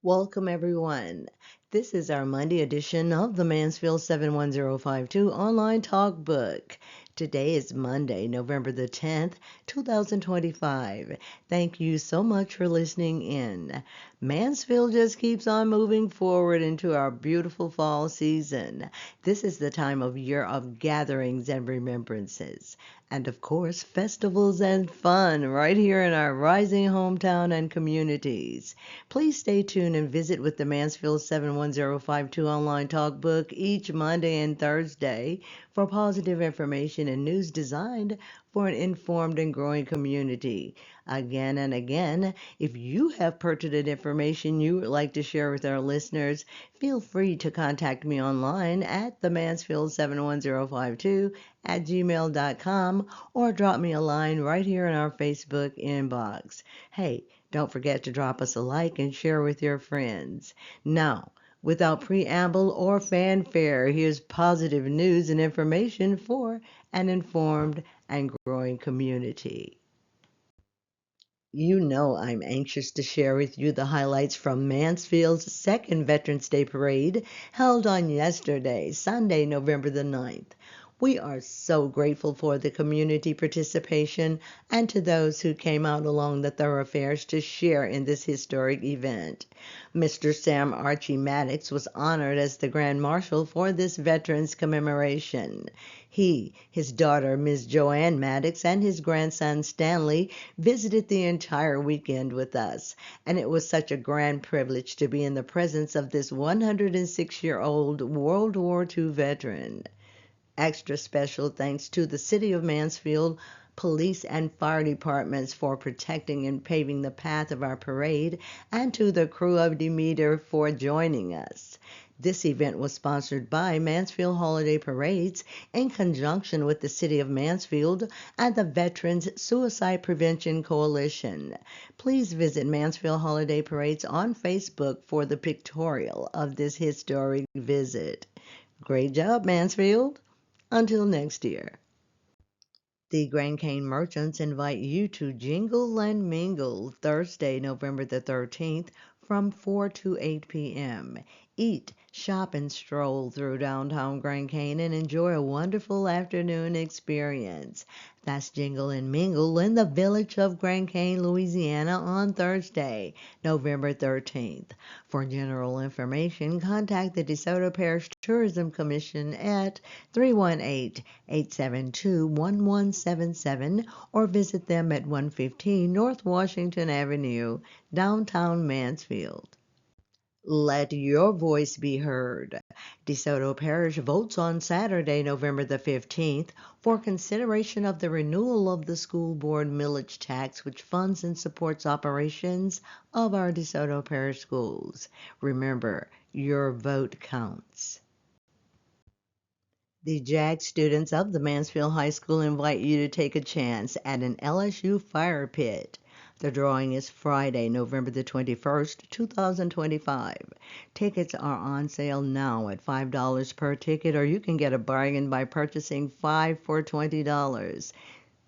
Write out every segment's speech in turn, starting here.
Welcome, everyone. This is our Monday edition of the Mansfield 71052 online talkbook. Today is Monday, November the 10th, 2025. Thank you so much for listening in. Mansfield just keeps on moving forward into our beautiful fall season. This is the time of year of gatherings and remembrances. And of course, festivals and fun right here in our rising hometown and communities. Please stay tuned and visit with the Mansfield 71052 online talkbook each Monday and Thursday for positive information and news designed for an informed and growing community. Again and again, if you have pertinent information you would like to share with our listeners, feel free to contact me online at the Mansfield 71052 at gmail.com or drop me a line right here in our Facebook inbox. Hey, don't forget to drop us a like and share with your friends. Now, without preamble or fanfare, here's positive news and information for an informed and growing community. You know I'm anxious to share with you the highlights from Mansfield's second Veterans Day Parade held on yesterday, Sunday, November the 9th. We are so grateful for the community participation and to those who came out along the thoroughfares to share in this historic event. Mr. Sam Archie Maddox was honored as the Grand Marshal for this Veterans commemoration. He, his daughter, Ms. Joanne Maddox, and his grandson Stanley visited the entire weekend with us, and it was such a grand privilege to be in the presence of this 106-year-old World War II veteran. Extra special thanks to the City of Mansfield, police and fire departments for protecting and paving the path of our parade, and to the crew of Demeter for joining us. This event was sponsored by Mansfield Holiday Parades in conjunction with the City of Mansfield and the Veterans Suicide Prevention Coalition. Please visit Mansfield Holiday Parades on Facebook for the pictorial of this historic visit. Great job, Mansfield! Until next year. The Grand Cane Merchants invite you to Jingle and Mingle Thursday, November the 13th from 4 to 8 p.m. Eat, shop, and stroll through downtown Grand Cane and enjoy a wonderful afternoon experience. That's Jingle and Mingle in the village of Grand Cane, Louisiana on Thursday, November 13th. For general information, contact the DeSoto Parish Tourism Commission at 318-872-1177 or visit them at 115 North Washington Avenue, downtown Mansfield. Let your voice be heard. DeSoto Parish votes on Saturday, November the 15th, for consideration of the renewal of the school board millage tax, which funds and supports operations of our DeSoto Parish schools. Remember, your vote counts. The JAG students of the Mansfield High School invite you to take a chance at an LSU fire pit. The drawing is Friday, November the 21st, 2025. Tickets are on sale now at $5 per ticket, or you can get a bargain by purchasing 5 for $20.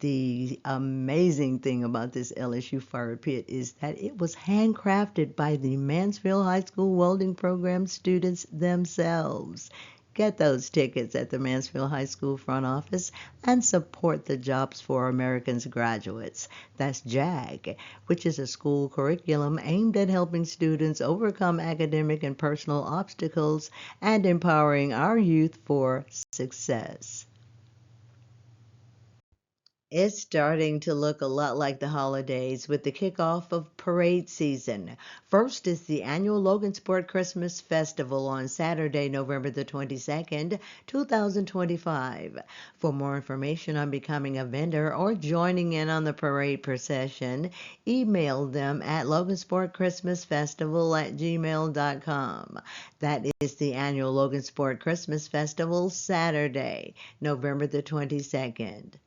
The amazing thing about this LSU fire pit is that it was handcrafted by the Mansfield High School welding program students themselves. Get those tickets at the Mansfield High School front office and support the Jobs for Americans graduates. That's JAG, which is a school curriculum aimed at helping students overcome academic and personal obstacles and empowering our youth for success. It's starting to look a lot like the holidays with the kickoff of parade season. First is the annual Logansport Christmas Festival on Saturday, November the 22nd, 2025. For more information on becoming a vendor or joining in on the parade procession, email them at logansportchristmasfestival@gmail.com. That is the annual Logansport Christmas Festival, Saturday, November the 22nd.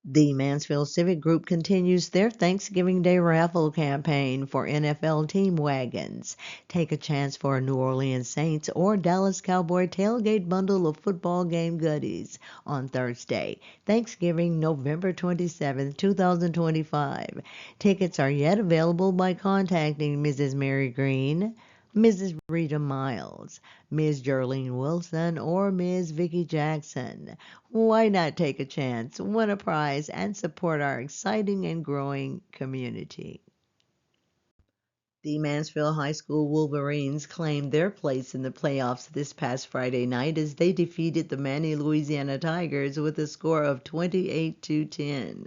The Mansfield Civic Group continues their Thanksgiving Day raffle campaign for NFL team wagons. Take a chance for a New Orleans Saints or Dallas Cowboy tailgate bundle of football game goodies on Thursday, Thanksgiving, November 27, 2025. Tickets are yet available by contacting Mrs. Mary Green, Mrs. Rita Miles, Ms. Gerlene Wilson, or Ms. Vicki Jackson. Why not take a chance, win a prize, and support our exciting and growing community? The Mansfield High School Wolverines claimed their place in the playoffs this past Friday night as they defeated the Manny, Louisiana Tigers with a score of 28-10.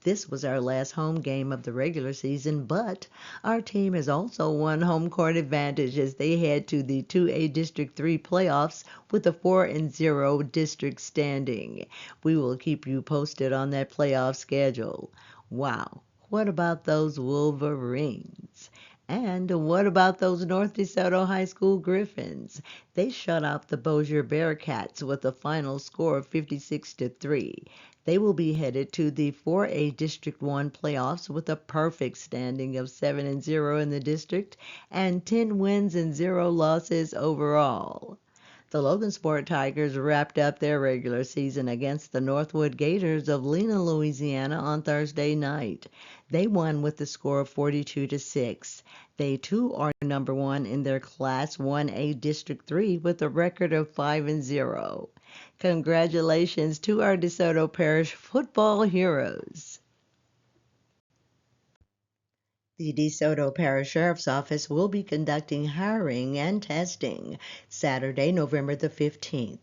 This was our last home game of the regular season, but our team has also won home court advantage as they head to the 2A District 3 playoffs with a 4-0 district standing. We will keep you posted on that playoff schedule. Wow, what about those Wolverines? And what about those North DeSoto High School Griffins? They shut out the Bossier Bearcats with a final score of 56-3. They will be headed to the 4A District 1 playoffs with a perfect standing of 7-0 in the district and 10 wins and 0 losses overall. The Logansport Tigers wrapped up their regular season against the Northwood Gators of Lena, Louisiana on Thursday night. They won with the score of 42-6. They too are number one in their Class 1A District 3 with a record of 5-0. Congratulations to our DeSoto Parish football heroes. The DeSoto Parish Sheriff's Office will be conducting hiring and testing Saturday, November the 15th.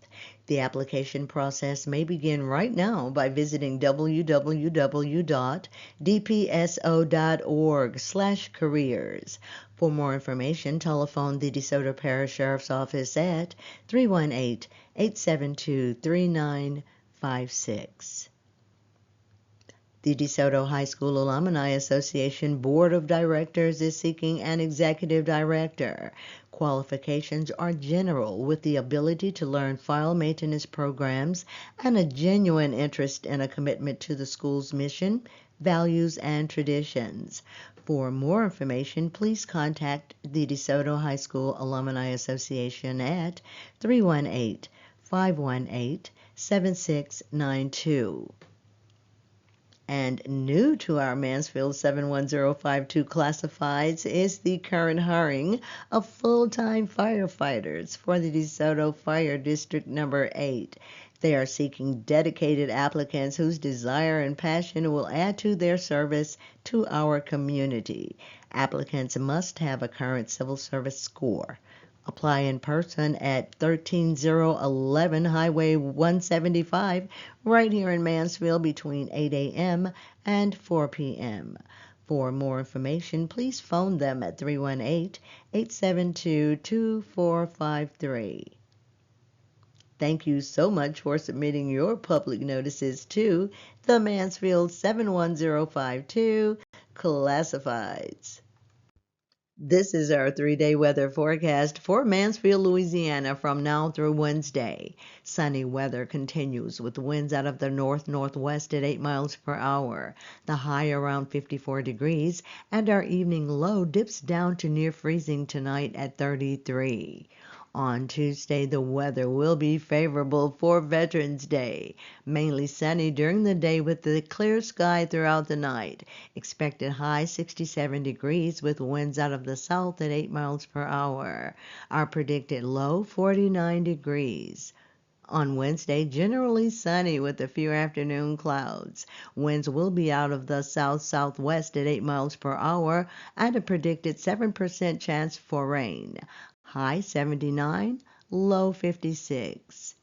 The application process may begin right now by visiting www.dpso.org/careers. For more information, telephone the DeSoto Parish Sheriff's Office at 318-872-3956. The DeSoto High School Alumni Association Board of Directors is seeking an executive director. Qualifications are general with the ability to learn file maintenance programs and a genuine interest and a commitment to the school's mission, values, and traditions. For more information, please contact the DeSoto High School Alumni Association at 318-518-7692. And new to our Mansfield 71052 classifieds is the current hiring of full-time firefighters for the DeSoto Fire District Number 8. They are seeking dedicated applicants whose desire and passion will add to their service to our community. Applicants must have a current civil service score. Apply in person at 13011 Highway 175 right here in Mansfield between 8 a.m. and 4 p.m. For more information, please phone them at 318-872-2453. Thank you so much for submitting your public notices to the Mansfield 71052 Classifieds. This is our 3-day weather forecast for Mansfield, Louisiana from now through Wednesday. Sunny weather continues with winds out of the north-northwest at 8 miles per hour. The high around 54 degrees, and our evening low dips down to near freezing tonight at 33. On Tuesday, the weather will be favorable for Veterans Day. Mainly sunny during the day with a clear sky throughout the night. Expected high 67 degrees with winds out of the south at 8 miles per hour. Our predicted low 49 degrees. On Wednesday, generally sunny with a few afternoon clouds. Winds will be out of the south-southwest at 8 miles per hour and a predicted 7% chance for rain. High 79, low 56.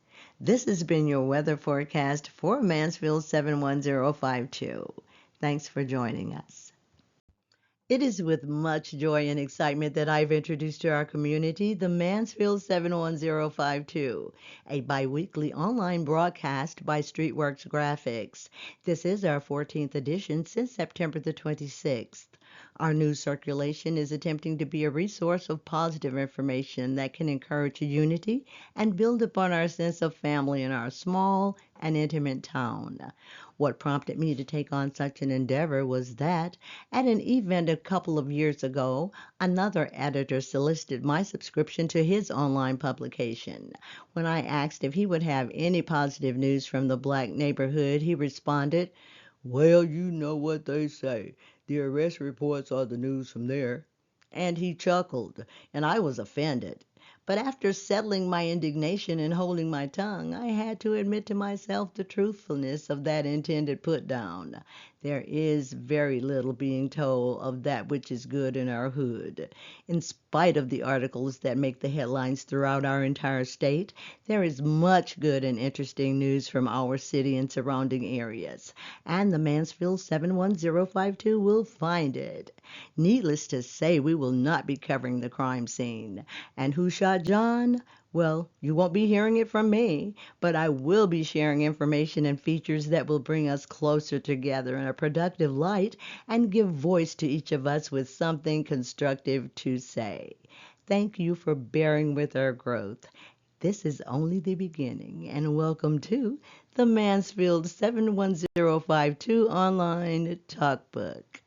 This has been your weather forecast for Mansfield 71052. Thanks for joining us. It is with much joy and excitement that I've introduced to our community the Mansfield 71052, a biweekly online broadcast by Streetworks Graphics. This is our 14th edition since September the 26th. Our news circulation is attempting to be a resource of positive information that can encourage unity and build upon our sense of family in our small, and intimate town. What prompted me to take on such an endeavor was that, at an event a couple of years ago, another editor solicited my subscription to his online publication. When I asked if he would have any positive news from the black neighborhood, he responded, "Well, you know what they say. The arrest reports are the news from there." And he chuckled, and I was offended. But after settling my indignation and holding my tongue, I had to admit to myself the truthfulness of that intended put down. There is very little being told of that which is good in our hood. In spite of the articles that make the headlines throughout our entire state, there is much good and interesting news from our city and surrounding areas, and the Mansfield 71052 will find it. Needless to say, we will not be covering the crime scene. And who shot John? Well, you won't be hearing it from me, but I will be sharing information and features that will bring us closer together in a productive light and give voice to each of us with something constructive to say. Thank you for bearing with our growth. This is only the beginning, and welcome to the Mansfield 71052 Online Talkbook.